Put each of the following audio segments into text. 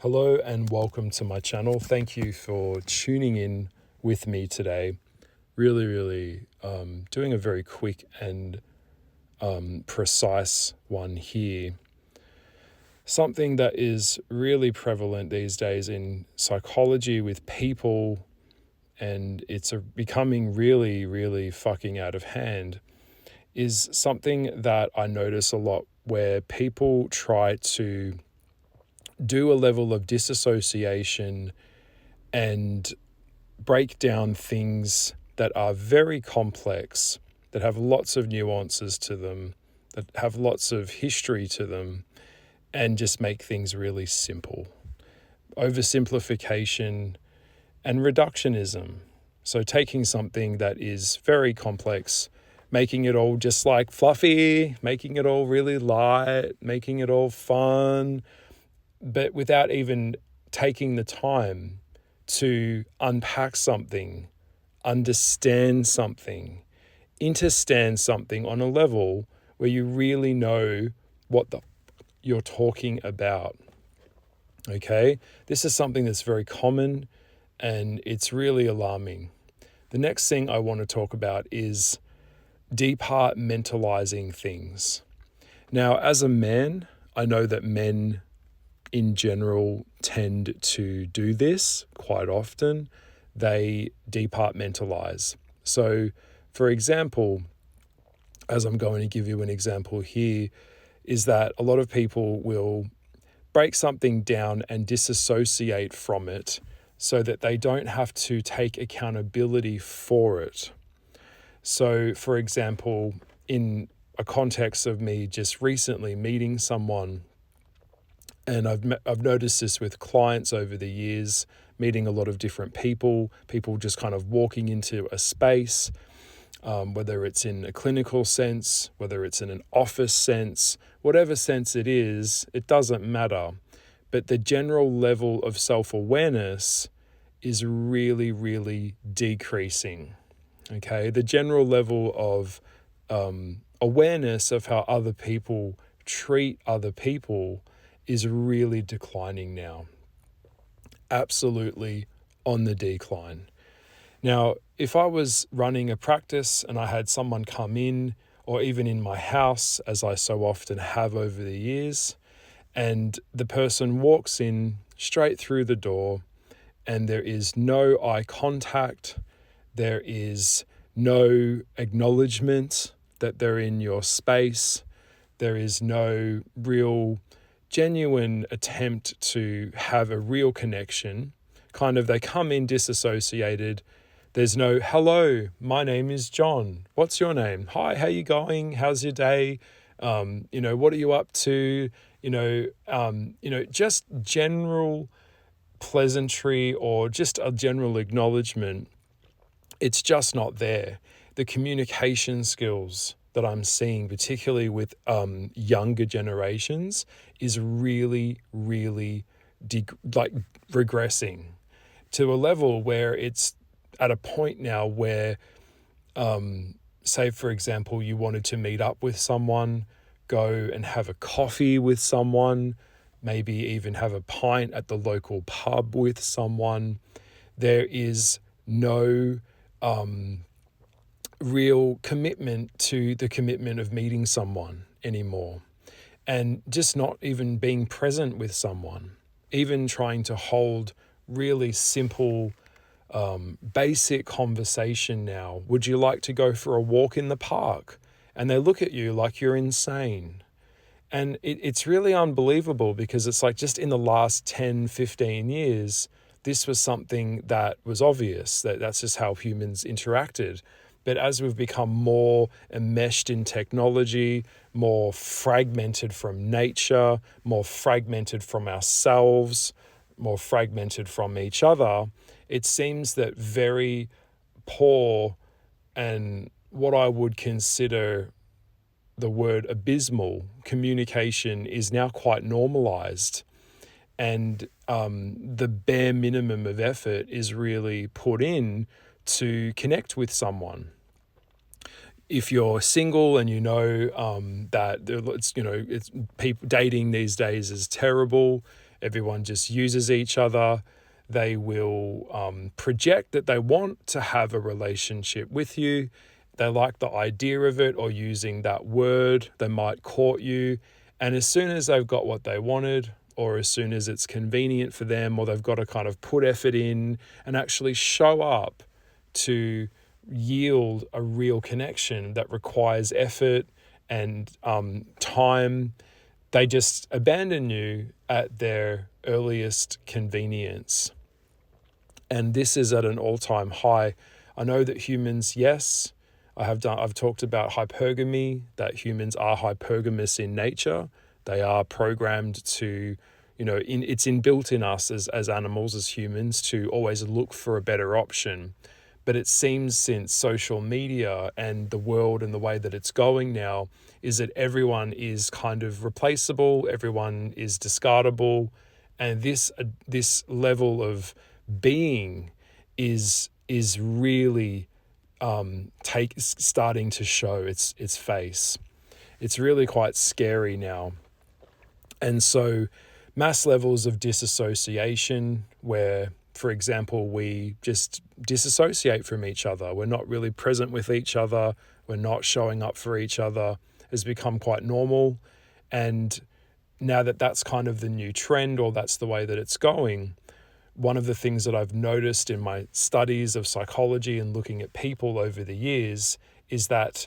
Hello and welcome to my channel. Thank you for tuning in with me today. Really doing a very quick and precise one here. Something that is really prevalent these days in psychology with people, and it's becoming really fucking out of hand, is something that I notice a lot where people try to do a level of disassociation and break down things that are very complex, that have lots of nuances to them, that have lots of history to them, and just make things really simple. Oversimplification and reductionism. So taking something that is very complex, making it all just like fluffy, making it all really light, making it all fun, but without even taking the time to unpack something, understand something, understand something on a level where you really know what you're talking about. Okay? This is something that's very common and it's really alarming. The next thing I want to talk about is departmentalizing things. Now, as a man, I know that men in general tend to do this quite often. They departmentalize. So, for example, as I'm going to give you an example here, is that a lot of people will break something down and disassociate from it so that they don't have to take accountability for it. So, for example, in a context of me just recently meeting someone, and I've noticed this with clients over the years, meeting a lot of different people just kind of walking into a space, whether it's in a clinical sense, whether it's in an office sense, whatever sense it is, it doesn't matter. But the general level of self-awareness is really decreasing. Okay, the general level of awareness of how other people treat other people is really declining now. Absolutely on the decline. Now, if I was running a practice and I had someone come in, or even in my house, as I so often have over the years, and the person walks in straight through the door and there is no eye contact, there is no acknowledgement that they're in your space, there is no real genuine attempt to have a real connection. Kind of, they come in disassociated. There's no, hello, my name is John. What's your name? Hi, how you going? How's your day? What are you up to? Just general pleasantry or just a general acknowledgement. It's just not there. The communication skills that I'm seeing, particularly with younger generations, is really regressing to a level where it's at a point now where, say, for example, you wanted to meet up with someone, go and have a coffee with someone, maybe even have a pint at the local pub with someone. There is no real commitment to the commitment of meeting someone anymore, and just not even being present with someone, even trying to hold really simple basic conversation now. Would you like to go for a walk in the park? And they look at you like you're insane. And it's really unbelievable, because it's like just in the last 10-15 years, this was something that was obvious, that's just how humans interacted. But as we've become more enmeshed in technology, more fragmented from nature, more fragmented from ourselves, more fragmented from each other, it seems that very poor and what I would consider the word abysmal communication is now quite normalized. And the bare minimum of effort is really put in to connect with someone. If you're single and that it's people dating these days is terrible, Everyone just uses each other. They will project that they want to have a relationship with you. They like the idea of it or using that word. They might court you. And as soon as they've got what they wanted, or as soon as it's convenient for them, or they've got to kind of put effort in and actually show up to yield a real connection that requires effort and time, they just abandon you at their earliest convenience. And this is at an all-time high. I know that humans, yes, I've talked about hypergamy, that humans are hypergamous in nature. They are programmed to, it's inbuilt in us as animals, as humans, to always look for a better option. But it seems since social media and the world and the way that it's going now is that everyone is kind of replaceable, everyone is discardable, and this level of being is really starting to show its face. It's really quite scary now. And so mass levels of disassociation where, for example, we just disassociate from each other. We're not really present with each other. We're not showing up for each other has become quite normal. And now that that's kind of the new trend, or that's the way that it's going, one of the things that I've noticed in my studies of psychology and looking at people over the years is that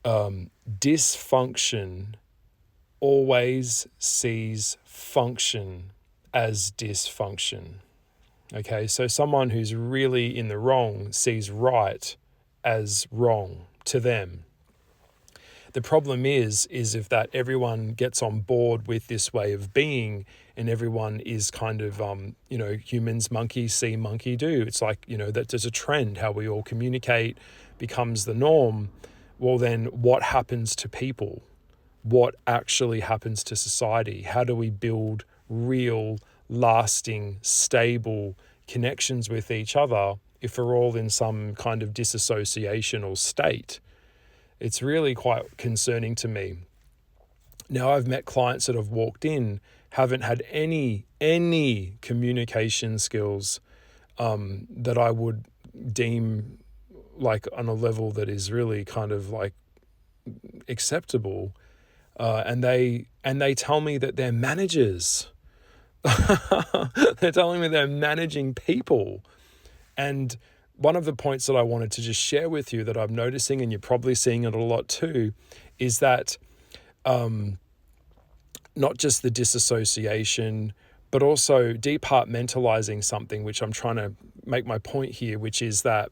dysfunction always sees function as dysfunction. Okay, so someone who's really in the wrong sees right as wrong to them. The problem is if that everyone gets on board with this way of being, and everyone is kind of, humans, monkey see, monkey do. It's like, that there's a trend, how we all communicate becomes the norm. Well, then what happens to people? What actually happens to society? How do we build real, lasting, stable connections with each other if we're all in some kind of disassociational state? It's really quite concerning to me. Now, I've met clients that have walked in, haven't had any communication skills that I would deem like on a level that is really kind of like acceptable. And they tell me that they're managers. They're telling me they're managing people. And one of the points that I wanted to just share with you that I'm noticing, and you're probably seeing it a lot too, is that not just the disassociation, but also departmentalizing something, which I'm trying to make my point here, which is that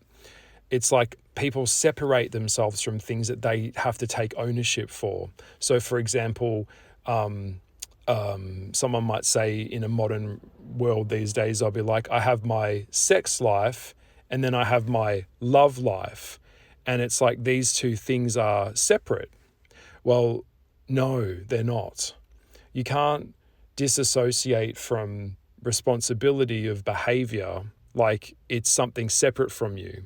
it's like people separate themselves from things that they have to take ownership for. So, for example, someone might say in a modern world these days, I'll be like, I have my sex life and then I have my love life. And it's like these two things are separate. Well, no, they're not. You can't disassociate from responsibility of behavior like it's something separate from you.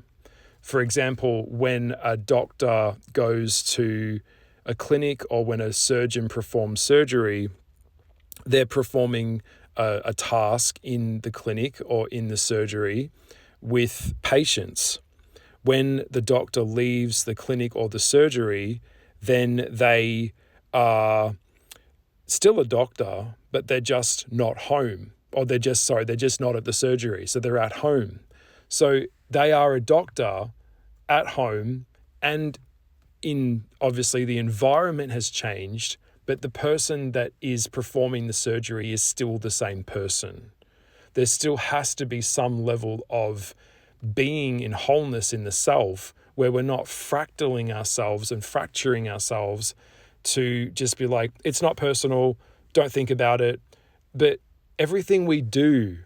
For example, when a doctor goes to a clinic or when a surgeon performs surgery, they're performing a task in the clinic or in the surgery with patients. When the doctor leaves the clinic or the surgery, then they are still a doctor, but they're just not home. Or they're just not at the surgery, so they're at home. So they are a doctor at home, and obviously the environment has changed, but the person that is performing the surgery is still the same person. There still has to be some level of being in wholeness in the self where we're not fractaling ourselves and fracturing ourselves to just be like, it's not personal, don't think about it. But everything we do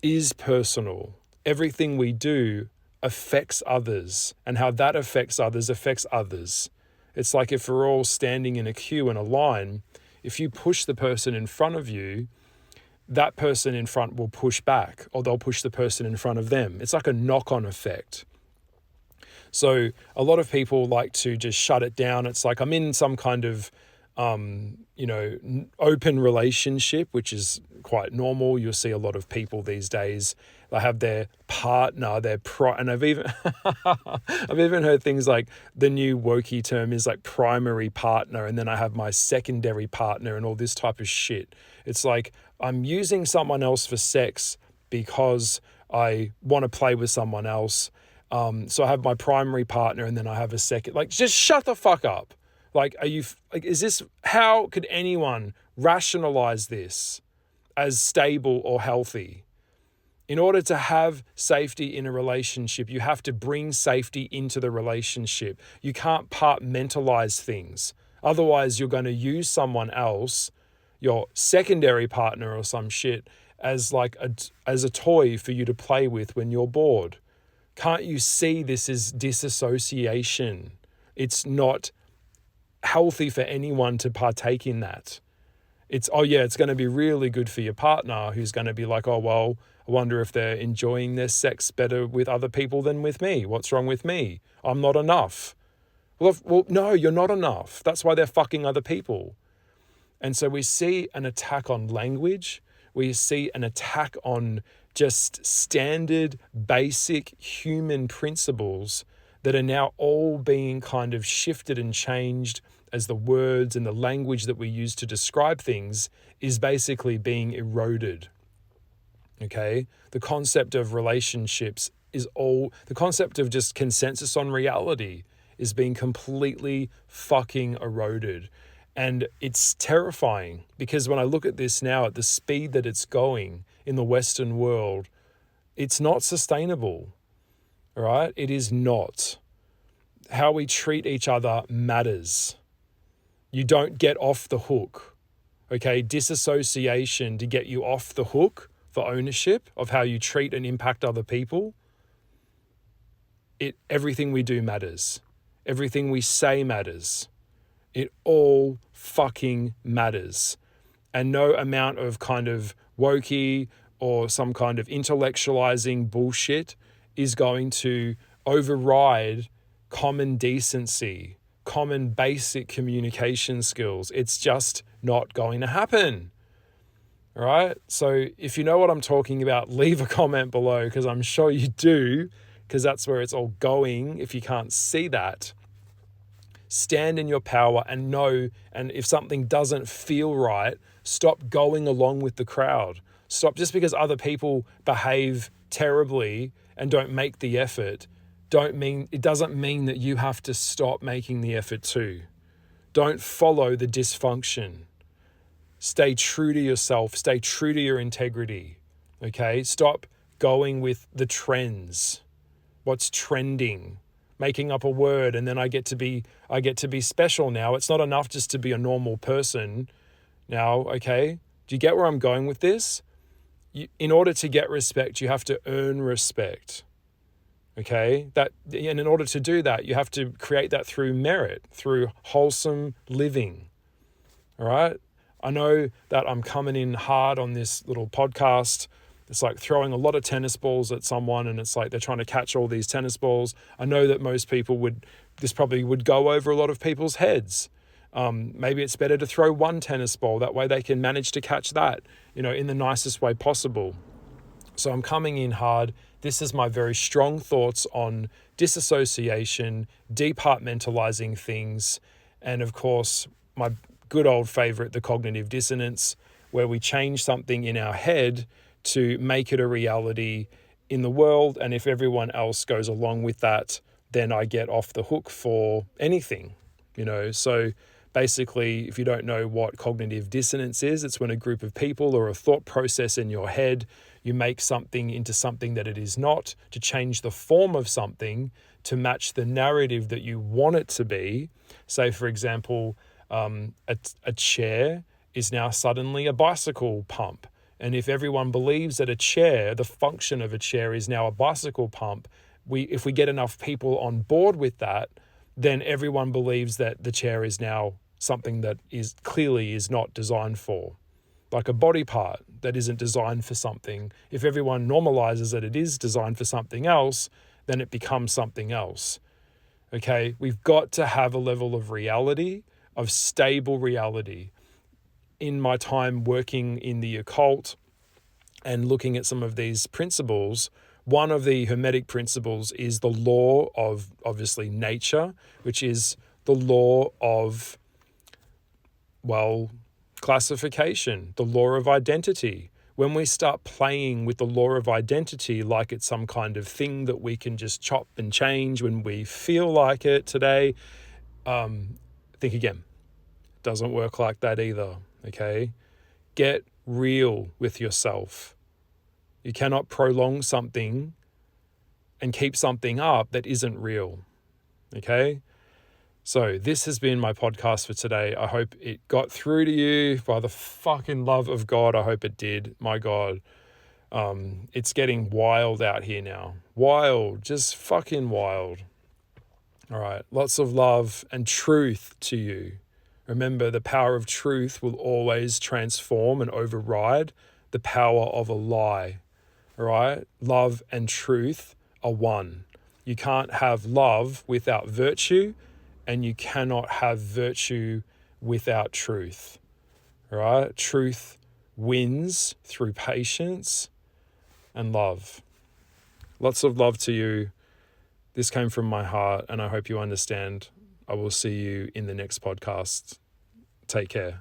is personal. Everything we do affects others, and how that affects others. It's like if we're all standing in a queue in a line, if you push the person in front of you, that person in front will push back, or they'll push the person in front of them. It's like a knock-on effect. So a lot of people like to just shut it down. It's like I'm in some kind of open relationship, which is quite normal. You'll see a lot of people these days, they have their partner, and I've even I've even heard things like the new wokey term is like primary partner, and then I have my secondary partner and all this type of shit. It's like I'm using someone else for sex because I want to play with someone else. So I have my primary partner and then I have a second. Like, just shut the fuck up. Like, how could anyone rationalize this as stable or healthy? In order to have safety in a relationship, you have to bring safety into the relationship. You can't compartmentalize things. Otherwise, you're going to use someone else, your secondary partner or some shit, as a toy for you to play with when you're bored. Can't you see this is disassociation? It's not healthy for anyone to partake in that. It's going to be really good for your partner who's going to be like, oh, well, I wonder if they're enjoying their sex better with other people than with me. What's wrong with me? I'm not enough. Well, no, you're not enough. That's why they're fucking other people. And so we see an attack on language. We see an attack on just standard, basic human principles that are now all being kind of shifted and changed as the words and the language that we use to describe things is basically being eroded. Okay? The concept of relationships the concept of just consensus on reality is being completely fucking eroded. And it's terrifying because when I look at this now at the speed that it's going in the Western world, it's not sustainable, all right? It is not. How we treat each other matters. You don't get off the hook, okay? Disassociation to get you off the hook for ownership of how you treat and impact other people. Everything we do matters. Everything we say matters. It all fucking matters. And no amount of kind of wokey or some kind of intellectualizing bullshit is going to override common decency, common basic communication skills. It's just not going to happen. All right? So if you know what I'm talking about, leave a comment below because I'm sure you do, because that's where it's all going if you can't see that. Stand in your power and know, and if something doesn't feel right, stop going along with the crowd. Stop just because other people behave terribly and don't make the effort. It doesn't mean that you have to stop making the effort too. Don't follow the dysfunction. Stay true to yourself. Stay true to your integrity. Okay? Stop going with the trends. What's trending? Making up a word and then I get to be special now. It's not enough just to be a normal person now, okay? Do you get where I'm going with this? In order to get respect, you have to earn respect, okay? And in order to do that, you have to create that through merit, through wholesome living, all right? I know that I'm coming in hard on this little podcast. It's like throwing a lot of tennis balls at someone and it's like they're trying to catch all these tennis balls. I know that most people this probably would go over a lot of people's heads. Maybe it's better to throw one tennis ball. That way they can manage to catch that, in the nicest way possible. So I'm coming in hard. This is my very strong thoughts on disassociation, departmentalizing things, and of course, my good old favorite, the cognitive dissonance, where we change something in our head to make it a reality in the world. And if everyone else goes along with that, then I get off the hook for anything, So basically, if you don't know what cognitive dissonance is, it's when a group of people or a thought process in your head, you make something into something that it is not, to change the form of something to match the narrative that you want it to be. Say, for example, a chair is now suddenly a bicycle pump. And if everyone believes that the function of a chair is now a bicycle pump, if we get enough people on board with that, then everyone believes that the chair is now something that clearly is not designed for. Like a body part that isn't designed for something. If everyone normalizes that it is designed for something else, then it becomes something else. Okay, we've got to have a level of reality of stable reality. In my time working in the occult and looking at some of these principles, one of the Hermetic principles is the law of, obviously, nature, which is the law of, well, classification, the law of identity. When we start playing with the law of identity like it's some kind of thing that we can just chop and change when we feel like it today, think again. Doesn't work like that either, okay? Get real with yourself. You cannot prolong something and keep something up that isn't real, okay? So this has been my podcast for today. I hope it got through to you. By the fucking love of God, I hope it did. My God. It's getting wild out here now. Wild. Just fucking wild. All right. Lots of love and truth to you. Remember, the power of truth will always transform and override the power of a lie. All right? Love and truth are one. You can't have love without virtue, and you cannot have virtue without truth. All right? Truth wins through patience and love. Lots of love to you. This came from my heart, and I hope you understand. I will see you in the next podcast. Take care.